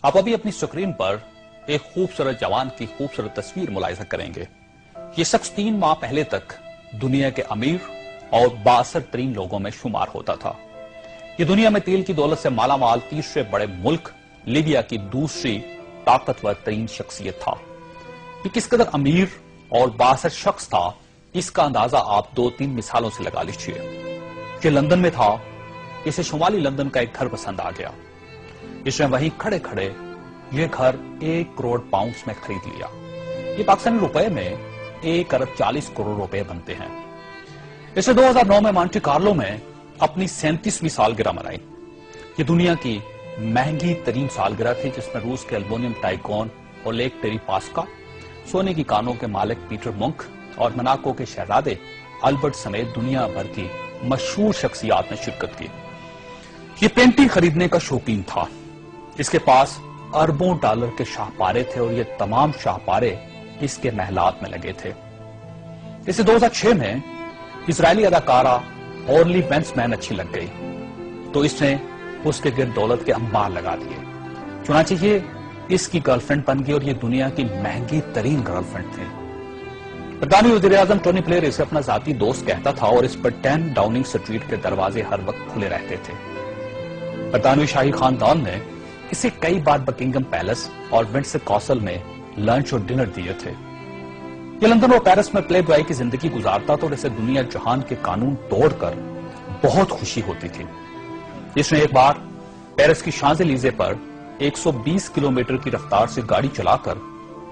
آپ ابھی اپنی سکرین پر ایک خوبصورت جوان کی خوبصورت تصویر ملاحظہ کریں گے. یہ شخص 3 ماہ پہلے تک دنیا کے امیر اور بااثر ترین لوگوں میں شمار ہوتا تھا. یہ دنیا میں تیل کی دولت سے مالا مال تیسرے بڑے ملک لیبیا کی دوسری طاقتور ترین شخصیت تھا. یہ کس قدر امیر اور بااثر شخص تھا، اس کا اندازہ آپ 2-3 مثالوں سے لگا لیجئے. یہ لندن میں تھا. اسے شمالی لندن کا ایک گھر پسند آ گیا. اس نے وہیں کھڑے کھڑے یہ گھر 1 کروڑ پاؤنڈز میں خرید لیا. یہ پاکستانی روپے میں 1 ارب 40 کروڑ روپے بنتے ہیں. اسے 2009 میں مانٹی کارلو میں اپنی 37ویں سالگرہ منائی. یہ دنیا کی مہنگی ترین سالگرہ تھی، جس میں روس کے الومینیم ٹائکون اور لیک ٹیری پاسکا، سونے کی کانوں کے مالک پیٹر منک اور مناکو کے شہزادے البرٹ سمیت دنیا بھر کی مشہور شخصیات نے شرکت کی. یہ پینٹنگ خریدنے کا شوقین تھا. اس کے پاس اربوں ڈالر کے شاہپارے تھے اور یہ تمام شاہپارے اس کے محلات میں لگے تھے. اسے 2006 میں اسرائیلی اداکارہ اورلی بینسمین اچھی لگ گئی تو اس نے اس کے گرد دولت کے انبار لگا دیے. چنانچہ یہ اس کی گرل فرینڈ بن گئی اور یہ دنیا کی مہنگی ترین گرل فرینڈ تھی. برطانوی وزیر اعظم ٹونی بلیئر اسے اپنا ذاتی دوست کہتا تھا اور اس پر 10 ڈاؤننگ سٹریٹ کے دروازے ہر وقت کھلے رہتے تھے. برطانوی شاہی خاندان نے اسے کئی بار بکنگم پیلس اور ونڈسر کاسل میں لنچ اور ڈنر دیے تھے. یہ لندن اور پیرس میں پلے بوائے کی زندگی گزارتا تھا اور اسے دنیا جہان کے قانون توڑ کر بہت خوشی ہوتی تھی. اس نے ایک بار پیرس کی شانزلیزے پر 120 کلومیٹر کی رفتار سے گاڑی چلا کر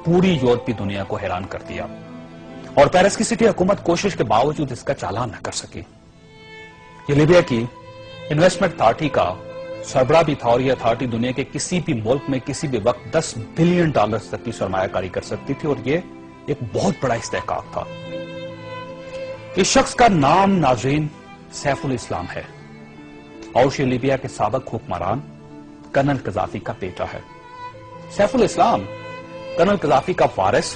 پوری یورپی دنیا کو حیران کر دیا اور پیرس کی سٹی حکومت کوشش کے باوجود اس کا چالان نہ کر سکی. یہ لیبیا کی انویسٹمنٹ اتھارٹی کا سربراہ بھی تھا اور یہ اتھارٹی دنیا کے کسی بھی ملک میں کسی بھی وقت $10 بلین تک کی سرمایہ کاری کر سکتی تھی اور یہ ایک بہت بڑا استحقاق تھا. اس شخص کا نام ناظرین سیف الاسلام ہے اور یہ لیبیا کے سابق حکمران کرنل قذافی کا بیٹا ہے. سیف الاسلام کرنل قذافی کا وارث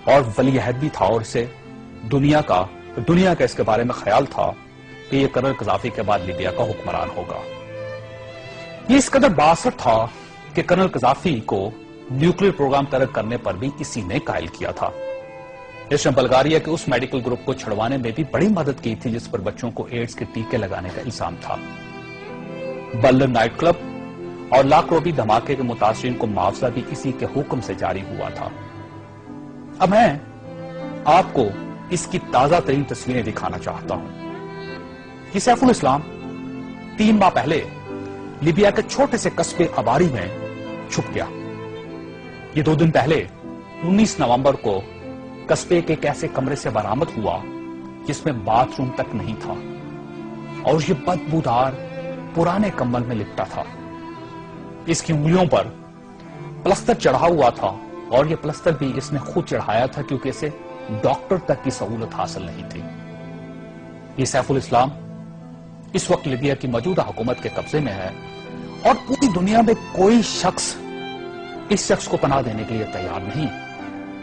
اور ولی عہد بھی تھا اور اسے دنیا کا اس کے بارے میں خیال تھا کہ یہ کرنل قذافی کے بعد لیبیا کا حکمران ہوگا. یہ اس قدر بااثر تھا کہ کرنل قذافی کو نیوکلیر پروگرام ترک کرنے پر بھی اسی نے قائل کیا تھا. اس نے بلغاریہ کے اس میڈیکل گروپ کو چھڑوانے میں بھی بڑی مدد کی تھی جس پر بچوں کو ایڈز کے ٹیکے لگانے کا الزام تھا. بلر نائٹ کلب اور لاکھ روپی دھماکے کے متاثرین کو معاوضہ بھی اسی کے حکم سے جاری ہوا تھا. اب میں آپ کو اس کی تازہ ترین تصویریں دکھانا چاہتا ہوں. یہ سیف الاسلام 3 ماہ پہلے لیبیا کے چھوٹے سے قصبے اباری میں چھپ گیا. یہ 2 دن پہلے 19 نومبر کو قصبے کے ایک ایسے کمرے سے برآمد ہوا جس میں باتھ روم تک نہیں تھا اور یہ بدبودار پرانے کمبل میں لپٹا تھا. اس کی انگلیوں پر پلستر چڑھا ہوا تھا اور یہ پلستر بھی اس نے خود چڑھایا تھا کیونکہ اسے ڈاکٹر تک کی سہولت حاصل نہیں تھی. یہ سیف الاسلام اس وقت لیبیا کی موجودہ حکومت کے قبضے میں ہے اور پوری دنیا میں کوئی شخص اس شخص کو پناہ دینے کے لیے تیار نہیں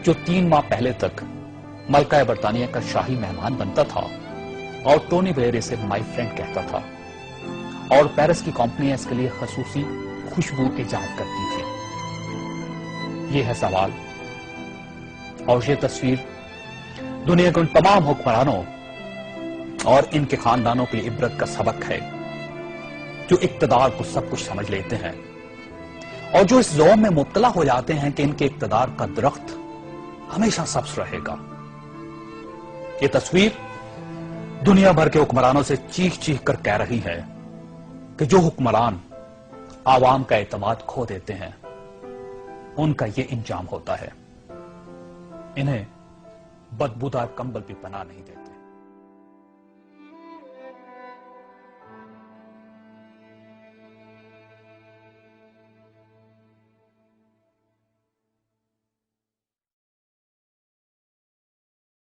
جو 3 ماہ پہلے تک ملکہ برطانیہ کا شاہی مہمان بنتا تھا اور ٹونی بلیئر اسے مائی فرینڈ کہتا تھا اور پیرس کی کمپنیاں اس کے لیے خصوصی خوشبو ایجاد کرتی تھی. یہ ہے سوال اور یہ تصویر دنیا کے ان تمام حکمرانوں اور ان کے خاندانوں کے لیے عبرت کا سبق ہے جو اقتدار کو سب کچھ سمجھ لیتے ہیں اور جو اس زوم میں مبتلا ہو جاتے ہیں کہ ان کے اقتدار کا درخت ہمیشہ سبز رہے گا. یہ تصویر دنیا بھر کے حکمرانوں سے چیخ چیخ کر کہہ رہی ہے کہ جو حکمران عوام کا اعتماد کھو دیتے ہیں ان کا یہ انجام ہوتا ہے. انہیں بدبودار کمبل بھی پناہ نہیں دیتے.